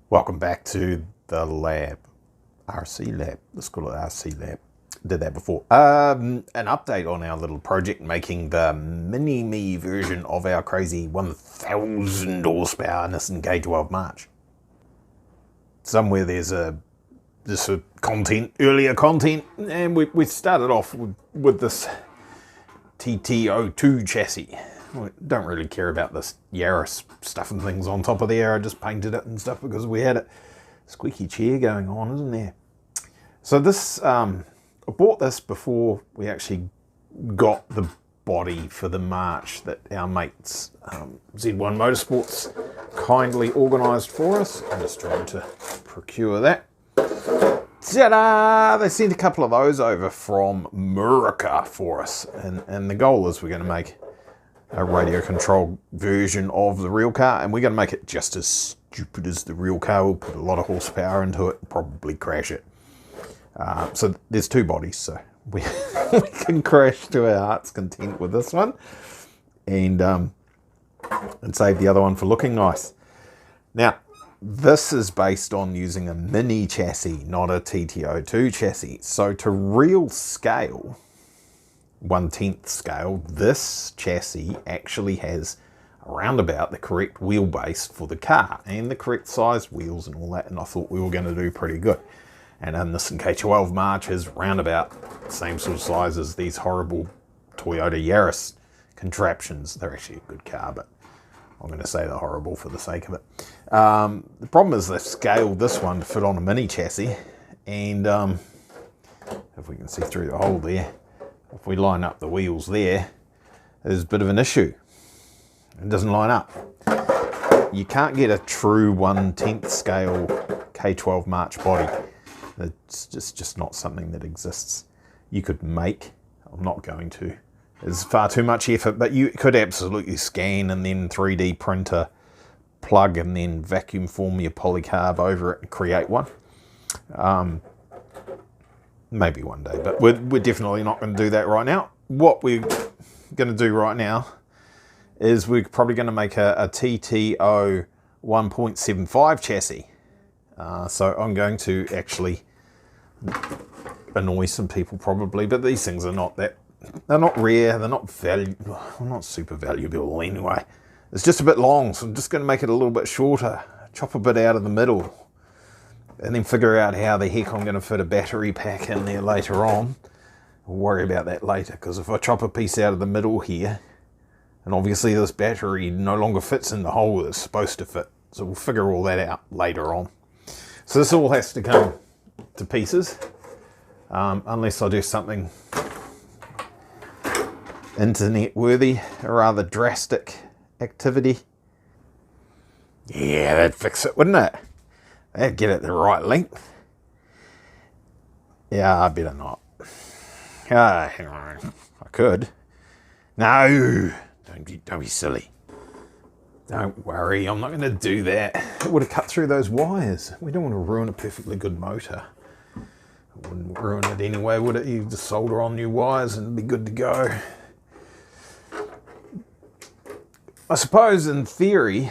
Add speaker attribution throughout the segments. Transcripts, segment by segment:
Speaker 1: Welcome back to the lab, RC lab. Let's call it RC lab. Did that before. An update on our little project making the mini-me version of our crazy 1000 horsepower Nissan K12 March. Somewhere there's this earlier content, and we started off with this TT-02 chassis. We don't really care about this Yaris stuff and things on top of there. I just painted it and stuff because we had a squeaky chair going on, isn't there? So this, I bought this before we actually got the body for the March that our mates Z1 Motorsports kindly organised for us. I'm just trying to procure that. Ta-da! They sent a couple of those over from America for us, and the goal is we're going to make a radio controlled version of the real car, and we're going to make it just as stupid as the real car. We'll put a lot of horsepower into it and probably crash it. So there's two bodies, so we can crash to our heart's content with this one, and save the other one for looking nice. Now, this is based on using a mini chassis, not a TT-02 chassis. So to real scale, 1/10 scale, this chassis actually has around about the correct wheelbase for the car and the correct size wheels and all that, and I thought we were going to do pretty good. And this K12 March is round about the same sort of size as these horrible Toyota Yaris contraptions. They're actually a good car, but I'm going to say they're horrible for the sake of it. The problem is they've scaled this one to fit on a mini chassis, and if we can see through the hole there, if we line up the wheels there, there's a bit of an issue. It doesn't line up. You can't get a true 1/10 scale K12 March body. It's just not something that exists. You could make, I'm not going to, it's far too much effort, but you could absolutely scan and then 3D printer, plug and then vacuum form your polycarb over it and create one. Maybe one day, but we're definitely not going to do that right now. What we're going to do right now is we're probably going to make a TT-01.75 chassis. So I'm going to actually annoy some people probably, but these things are not that, they're not rare, they're not not super valuable anyway. It's just a bit long, so I'm just going to make it a little bit shorter, chop a bit out of the middle, and then figure out how the heck I'm going to fit a battery pack in there later on. We'll worry about that later, because if I chop a piece out of the middle here, and obviously this battery no longer fits in the hole it's supposed to fit, so we'll figure all that out later on. So this all has to come to pieces, unless I do something internet worthy, a rather drastic activity. Yeah, that'd fix it, wouldn't it? That'd get it the right length. Yeah, I better not. Hang on, I could. No, don't be silly. Don't worry, I'm not going to do that. It would have cut through those wires. We don't want to ruin a perfectly good motor. It wouldn't ruin it anyway, would it? You just solder on new wires and be good to go. I suppose in theory,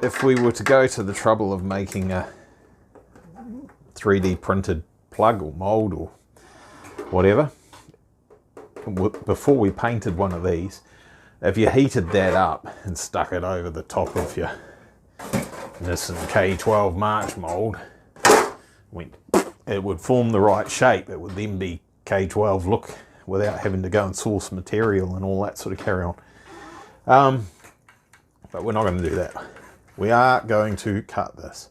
Speaker 1: if we were to go to the trouble of making a 3D printed plug or mold or whatever, before we painted one of these, if you heated that up and stuck it over the top of your Nissan K12 March mold, it would form the right shape. It would then be K12 look without having to go and source material and all that sort of carry on. But we're not going to do that. We are going to cut this.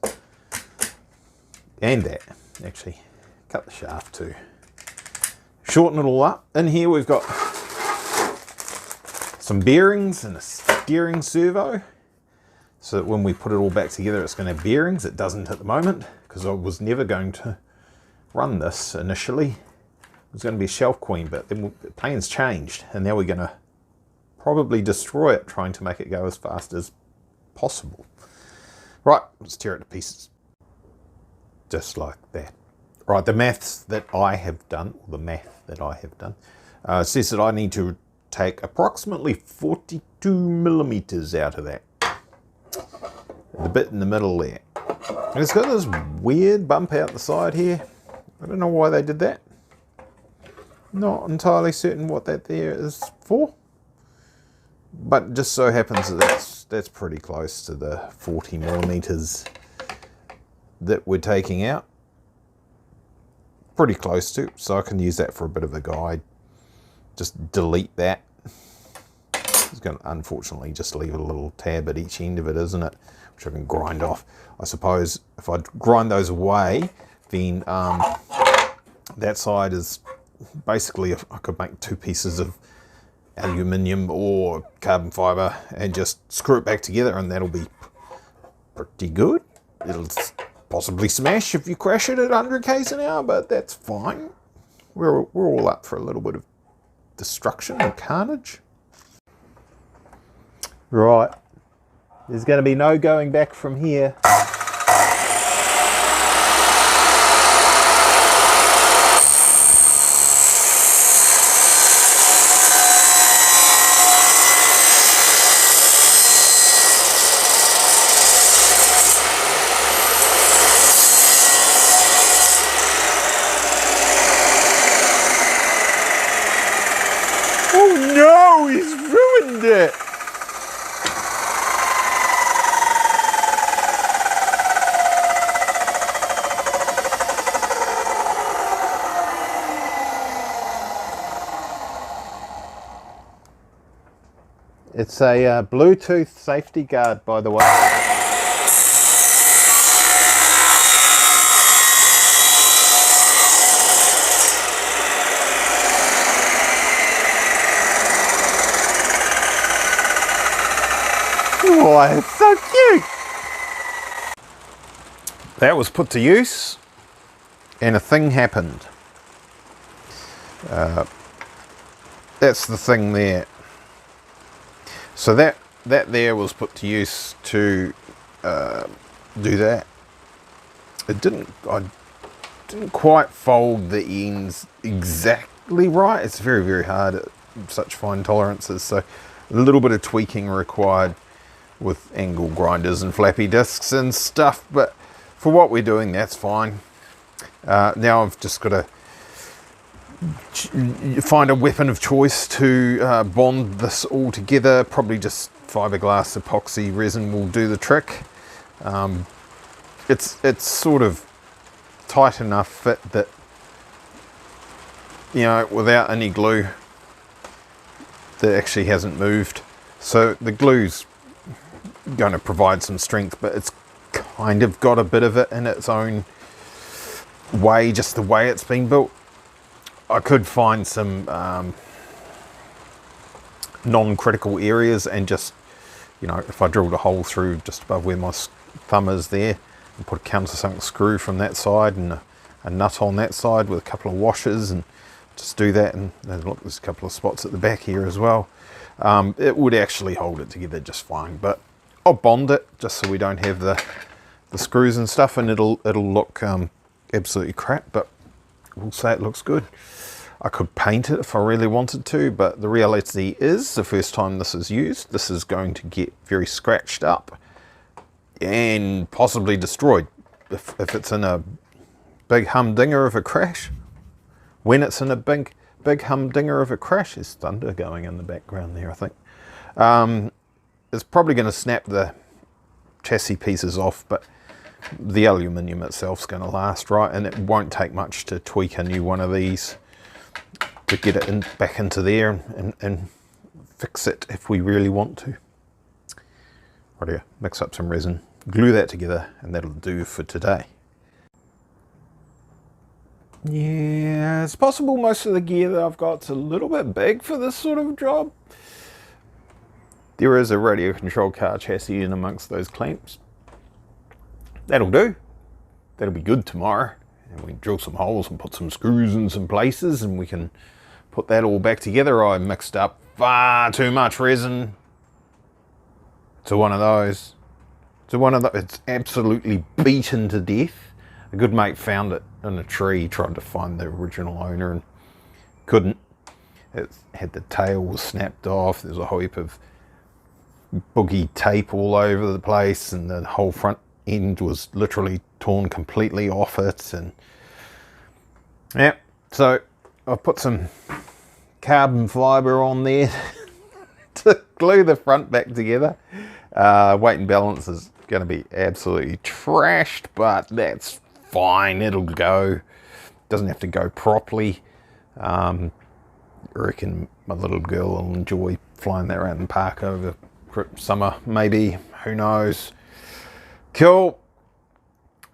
Speaker 1: And that, actually. Cut the shaft too. Shorten it all up. In here we've got some bearings and a steering servo, so that when we put it all back together it's going to have bearings. It doesn't at the moment, because I was never going to run this initially. It was going to be a shelf queen, but then the plans changed, and now we're going to probably destroy it trying to make it go as fast as possible. Right, let's tear it to pieces. Just like that. Right, the math that I have done says that I need to take approximately 42 millimeters out of that. The bit in the middle there. And it's got this weird bump out the side here. I don't know why they did that. Not entirely certain what that there is for. But it just so happens that that's pretty close to the 40 millimeters that we're taking out. Pretty close to, so I can use that for a bit of a guide. Just delete that. It's going to unfortunately just leave a little tab at each end of it, isn't it? Which I can grind off. I suppose if I grind those away, then that side is basically, I could make two pieces of aluminium or carbon fiber and just screw it back together, and that'll be pretty good. It'll possibly smash if you crash it at 100 k's an hour, but that's fine. We're all up for a little bit of destruction and carnage. Right, there's going to be no going back from here. Oh no, he's ruined it! It's a Bluetooth safety guard, by the way. Oh, it's so cute! That was put to use, and a thing happened. That's the thing there. So that there was put to use to do that. I didn't quite fold the ends exactly right. It's very, very hard at such fine tolerances. So a little bit of tweaking required with angle grinders and flappy discs and stuff. But for what we're doing, that's fine. Now I've just got to find a weapon of choice to bond this all together. Probably just fiberglass epoxy resin will do the trick. It's sort of tight enough fit that, you know, without any glue, that actually hasn't moved. So the glue's going to provide some strength, but it's kind of got a bit of it in its own way, just the way it's been built. I could find some non-critical areas and just, you know, if I drilled a hole through just above where my thumb is there and put a countersunk screw from that side and a nut on that side with a couple of washers and just do that, and look, there's a couple of spots at the back here as well. It would actually hold it together just fine, but I'll bond it just so we don't have the screws and stuff, and it'll look absolutely crap, but we'll say it looks good. I could paint it if I really wanted to, but the reality is the first time this is used, this is going to get very scratched up and possibly destroyed if it's in a big humdinger of a crash. When it's in a big humdinger of a crash, there's thunder going in the background there, I think. It's probably going to snap the chassis pieces off, but the aluminium itself is going to last, right? And it won't take much to tweak a new one of these to get it back into there and fix it if we really want to. Right here, mix up some resin, glue that together, and that'll do for today. Yeah, it's possible most of the gear that I've got's a little bit big for this sort of job. There is a radio controlled car chassis in amongst those clamps. That'll do. That'll be good tomorrow. And we can drill some holes and put some screws in some places, and we can put that all back together. I mixed up far too much resin to one of those. It's absolutely beaten to death. A good mate found it in a tree, tried to find the original owner and couldn't. It had the tail was snapped off. There's a whole heap of boogie tape all over the place, and the whole front end was literally torn completely off it. And yeah, so I've put some carbon fibre on there to glue the front back together. Weight and balance is going to be absolutely trashed, but that's fine, it'll go. Doesn't have to go properly. I reckon my little girl will enjoy flying that around the park over summer, maybe, who knows. Cool.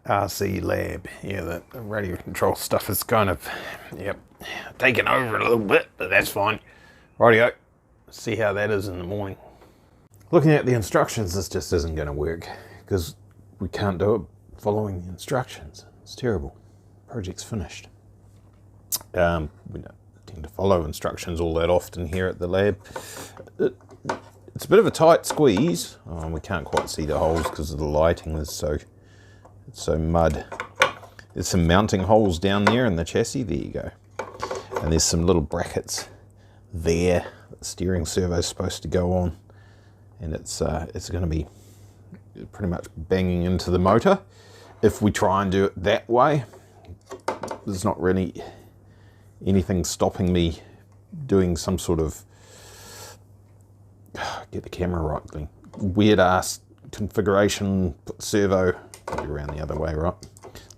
Speaker 1: RC lab, yeah, the radio control stuff is kind of, yep, taken over a little bit, but that's fine. Rightio, see how that is in the morning. Looking at the instructions, this just isn't going to work because we can't do it following the instructions. It's terrible. Project's finished. We don't tend to follow instructions all that often here at the lab. It's a bit of a tight squeeze. We can't quite see the holes because of the lighting. It's so mud. There's some mounting holes down there in the chassis. There you go. And there's some little brackets there that the steering servo is supposed to go on. And it's going to be pretty much banging into the motor. If we try and do it that way, there's not really anything stopping me doing some sort of, get the camera right, weird ass configuration, put the servo around the other way, right,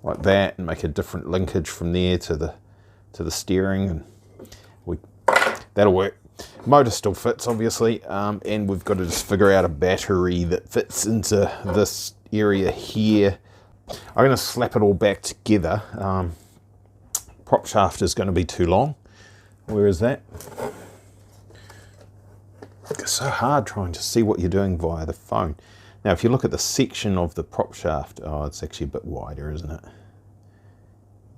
Speaker 1: like that, and make a different linkage from there to the steering, and that'll work. Motor still fits, obviously, and we've got to just figure out a battery that fits into this area here. I'm going to slap it all back together. Prop shaft is going to be too long. Where is that? It's so hard trying to see what you're doing via the phone. Now, if you look at the section of the prop shaft, oh, it's actually a bit wider, isn't it?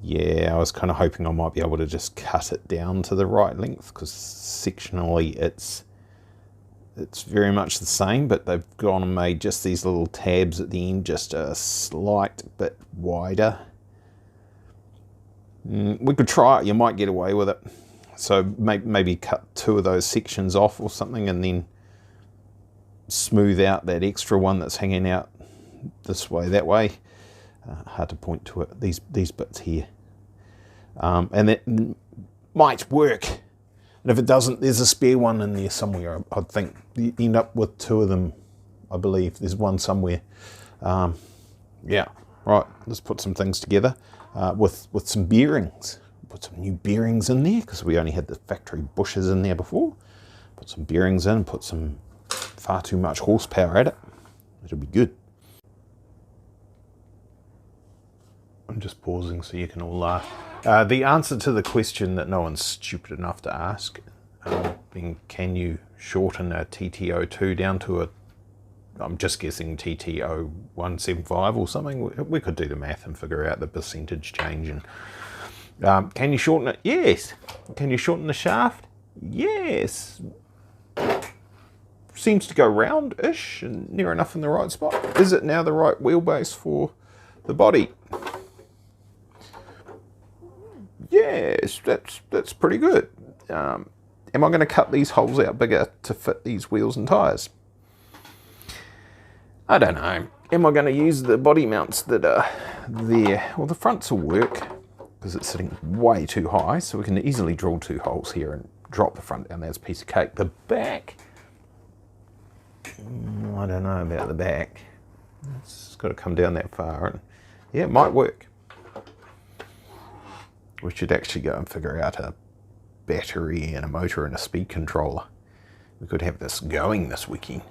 Speaker 1: Yeah, I was kind of hoping I might be able to just cut it down to the right length, because sectionally it's very much the same, but they've gone and made just these little tabs at the end, just a slight bit wider. We could try it, you might get away with it. So maybe cut 2 of those sections off or something, and then smooth out that extra one that's hanging out this way, that way. Hard to point to it, these bits here. And that might work. And if it doesn't, there's a spare one in there somewhere. I think you end up with 2 of them, I believe. There's one somewhere. Yeah, right, let's put some things together with some bearings. Put some new bearings in there, because we only had the factory bushes in there before. Put some bearings in, put some far too much horsepower at it. It'll be good. I'm just pausing so you can all laugh. The answer to the question that no one's stupid enough to ask, being can you shorten a TT-02 down to a, I'm just guessing TT-01.75 or something. We could do the math and figure out the percentage change. And can you shorten it? Yes. Can you shorten the shaft? Yes. Seems to go round-ish and near enough in the right spot. Is it now the right wheelbase for the body? Yes, that's pretty good. Am I going to cut these holes out bigger to fit these wheels and tyres? I don't know. Am I going to use the body mounts that are there? Well, the fronts will work because it's sitting way too high, so we can easily drill 2 holes here and drop the front down. That's a piece of cake. The back, I don't know about the back. It's got to come down that far, and yeah, it might work. We should actually go and figure out a battery and a motor and a speed controller. We could have this going this weekend.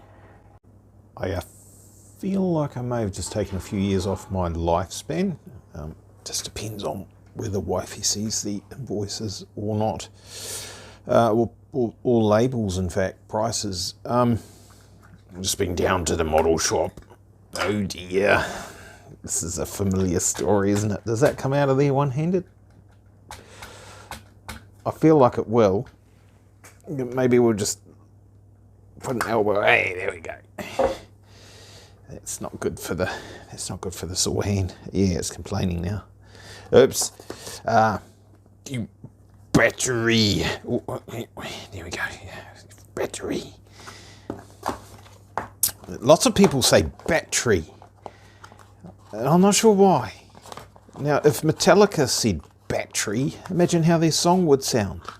Speaker 1: I feel like I may have just taken a few years off my lifespan. Just depends on whether wifey sees the invoices or not. Or labels, in fact, prices. I've just been down to the model shop. Oh dear. This is a familiar story, isn't it? Does that come out of there one-handed? I feel like it will. Maybe we'll just put an elbow. Hey, there we go. That's not good for the sore hand. Yeah, it's complaining now. Oops. You battery. Ooh, there we go. Battery. Lots of people say battery. And I'm not sure why. Now, if Metallica said battery, imagine how their song would sound. It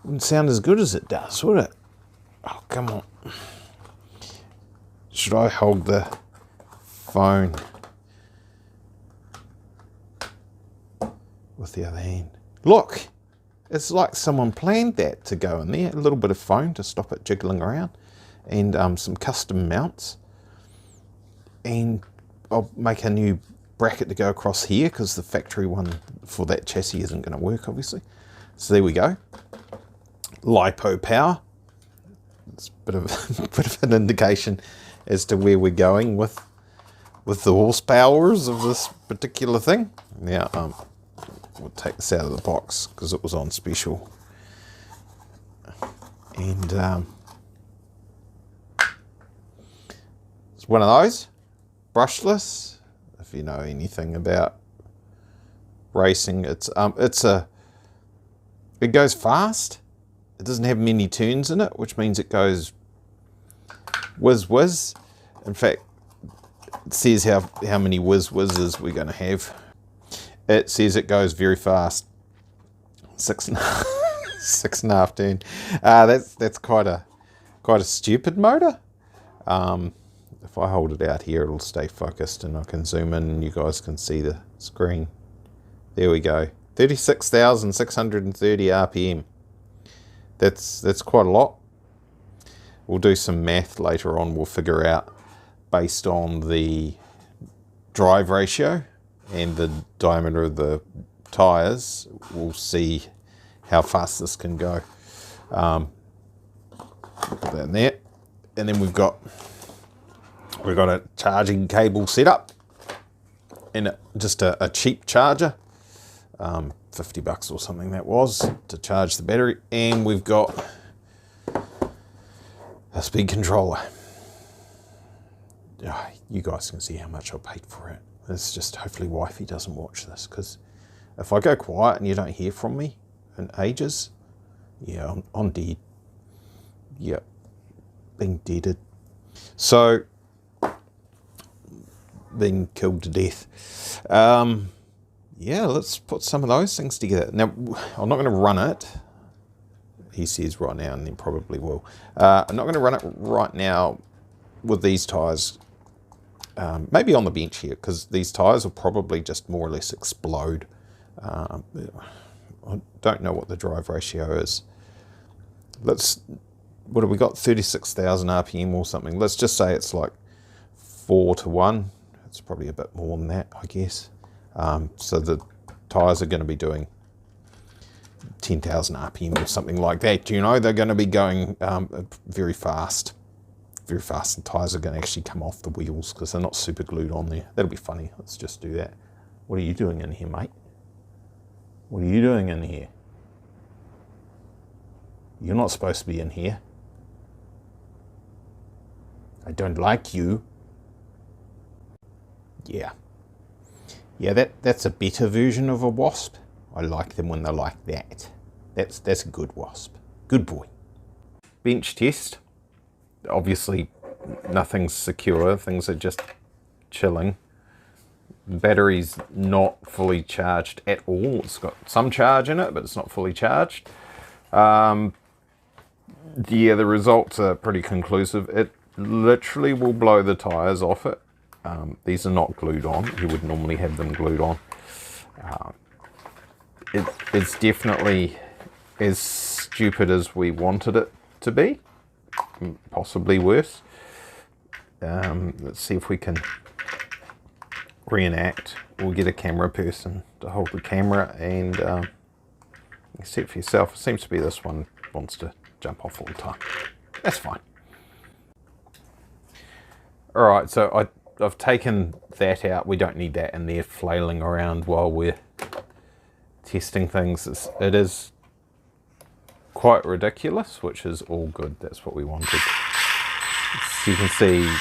Speaker 1: wouldn't sound as good as it does, would it? Oh, come on. Should I hold the phone with the other hand? Look, it's like someone planned that to go in there. A little bit of foam to stop it jiggling around, and some custom mounts. And I'll make a new bracket to go across here because the factory one for that chassis isn't going to work, obviously. So there we go. LiPo power. It's a bit of an indication as to where we're going with the horsepowers of this particular thing. Now, we'll take this out of the box because it was on special. And it's one of those, brushless. If you know anything about racing, it goes fast. It doesn't have many turns in it, which means it goes whiz. In fact, it says how many whizzes we're going to have. It says it goes very fast. 6.5 turn. That's quite a stupid motor. If I hold it out here, it'll stay focused, and I can zoom in, and you guys can see the screen. There we go. 36,630 RPM. That's quite a lot. We'll do some math later on. We'll figure out, based on the drive ratio and the diameter of the tyres, we'll see how fast this can go. Put that in there. And then we've got a charging cable set up, and just a cheap charger, $50 or something that was, to charge the battery. And we've got a speed controller. You guys can see how much I paid for it. It's just, hopefully wifey doesn't watch this, because if I go quiet and you don't hear from me in ages, yeah, I'm dead. Yep, being deaded. So, being killed to death. Yeah, let's put some of those things together. Now, I'm not going to run it. He says right now, and then probably will. I'm not going to run it right now with these tyres. Maybe on the bench here, because these tyres will probably just more or less explode. I don't know what the drive ratio is. What have we got? 36,000 RPM or something. Let's just say it's like 4-to-1. It's probably a bit more than that, I guess. So the tyres are going to be doing 10,000 RPM or something like that. You know, they're going to be going very fast. Very fast. The tyres are going to actually come off the wheels because they're not super glued on there. That'll be funny. Let's just do that. What are you doing in here, mate? What are you doing in here? You're not supposed to be in here. I don't like you. Yeah. Yeah, that's a better version of a wasp. I like them when they're like that. That's a good wasp. Good boy. Bench test. Obviously, nothing's secure. Things are just chilling. The battery's not fully charged at all. It's got some charge in it, but it's not fully charged. Yeah, the results are pretty conclusive. It literally will blow the tyres off it. These are not glued on. You would normally have them glued on. It's definitely as stupid as we wanted it to be. Possibly worse. Let's see if we can reenact. We'll get a camera person to hold the camera, and you see it for yourself. It seems to be this one wants to jump off all the time. That's fine. Alright, so I've taken that out. We don't need that in there flailing around while we're testing things. It is quite ridiculous, which is all good. That's what we wanted. So you can see,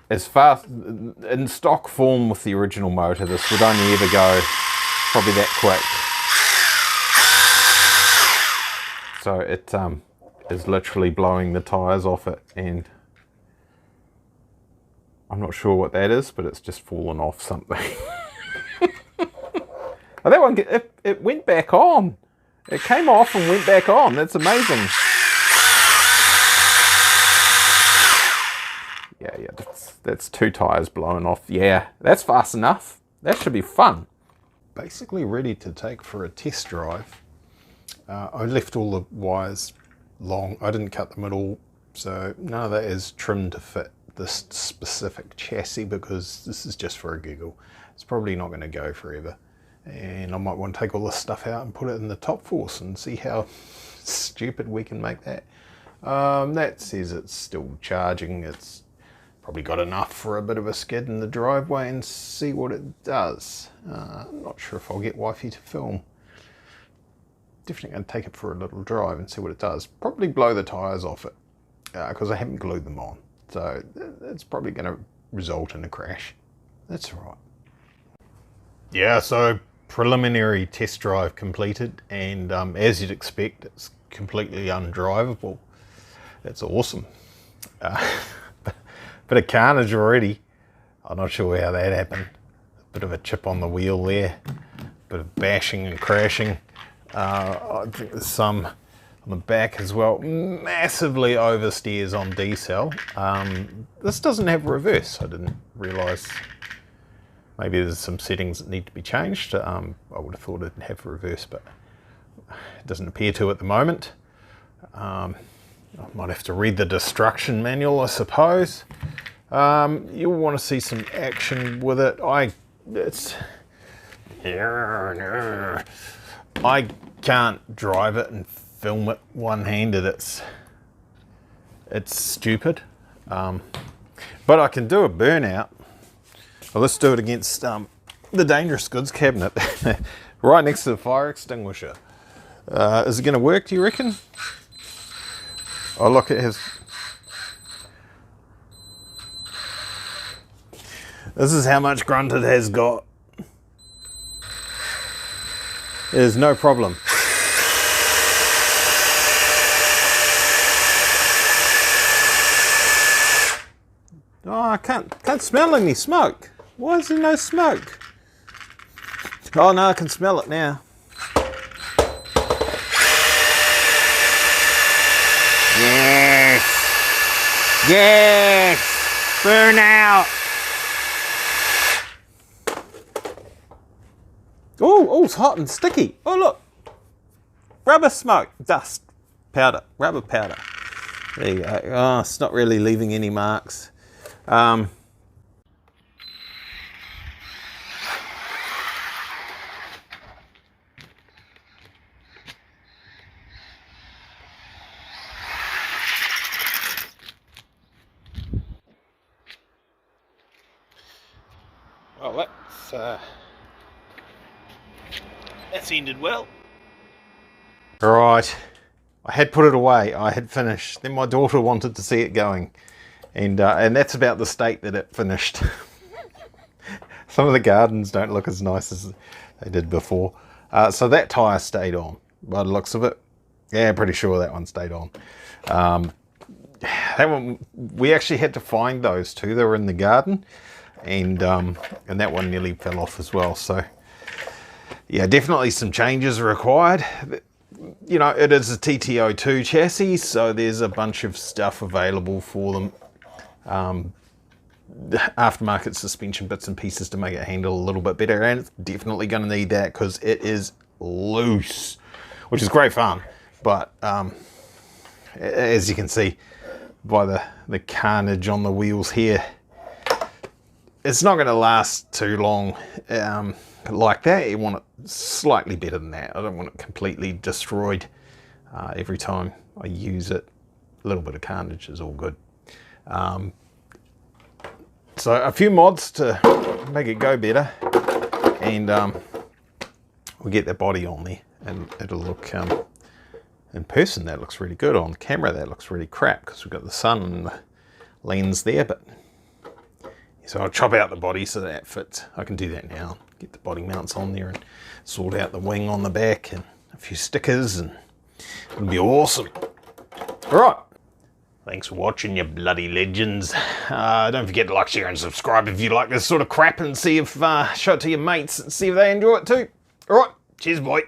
Speaker 1: as fast in stock form with the original motor, this would only ever go probably that quick. So it is literally blowing the tyres off it, and I'm not sure what that is, but it's just fallen off something. Oh, that one, it went back on. It came off and went back on. That's amazing. Yeah, that's 2 tires blowing off. Yeah, that's fast enough. That should be fun. Basically ready to take for a test drive. I left all the wires long. I didn't cut them at all, so none of that is trimmed to fit this specific chassis because this is just for a giggle. It's probably not going to go forever, and I might want to take all this stuff out and put it in the top force and see how stupid we can make that. That says it's still charging. It's probably got enough for a bit of a skid in the driveway and see what it does. I'm not sure if I'll get wifey to film. Definitely going to take it for a little drive and see what it does. Probably blow the tyres off it because I haven't glued them on. So it's probably going to result in a crash. That's all right. Yeah, so preliminary test drive completed, and as you'd expect, it's completely undrivable. That's awesome. Bit of carnage already. I'm not sure how that happened. Bit of a chip on the wheel there. Bit of bashing and crashing. I think there's some on the back as well. Massively oversteers on D-cell. This doesn't have reverse. I didn't realise. Maybe there's some settings that need to be changed. I would have thought it'd have reverse, but it doesn't appear to at the moment. I might have to read the destruction manual, I suppose. You'll want to see some action with it. I can't drive it and film it one-handed. It's stupid. But I can do a burnout. Well, let's do it against the dangerous goods cabinet right next to the fire extinguisher. Is it going to work, do you reckon? Oh, look, it has. This is how much grunt it has got. There's no problem. Oh, I can't smell any smoke. Why is there no smoke? Oh no, I can smell it now. Yes! Yes! Burn out! Oh, it's hot and sticky. Oh, look. Rubber smoke. Dust. Powder. Rubber powder. There you go. Oh, it's not really leaving any marks. Well, that's ended well. Right, I had put it away. I had finished. Then my daughter wanted to see it going, and that's about the state that it finished. Some of the gardens don't look as nice as they did before. So that tyre stayed on by the looks of it. Yeah, pretty sure that one stayed on. That one, we actually had to find those two. They were in the garden, and that one nearly fell off as well. So yeah, definitely some changes required. You know, it is a TT-02 chassis, so there's a bunch of stuff available for them. Aftermarket suspension bits and pieces to make it handle a little bit better, and it's definitely going to need that because it is loose, which is great fun. But as you can see by the carnage on the wheels here, it's not going to last too long like that. You want it slightly better than that. I don't want it completely destroyed every time I use it. A little bit of carnage is all good. So a few mods to make it go better, and we'll get the body on there, and it'll look in person that looks really good. On camera that looks really crap because we've got the sun and the lens there, but so I'll chop out the body so that fits. I can do that now. Get the body mounts on there and sort out the wing on the back and a few stickers, and it'll be awesome. All right, Thanks for watching, you bloody legends. Don't forget to like, share, and subscribe if you like this sort of crap, and see if show it to your mates and see if they enjoy it too. All right, cheers, boy.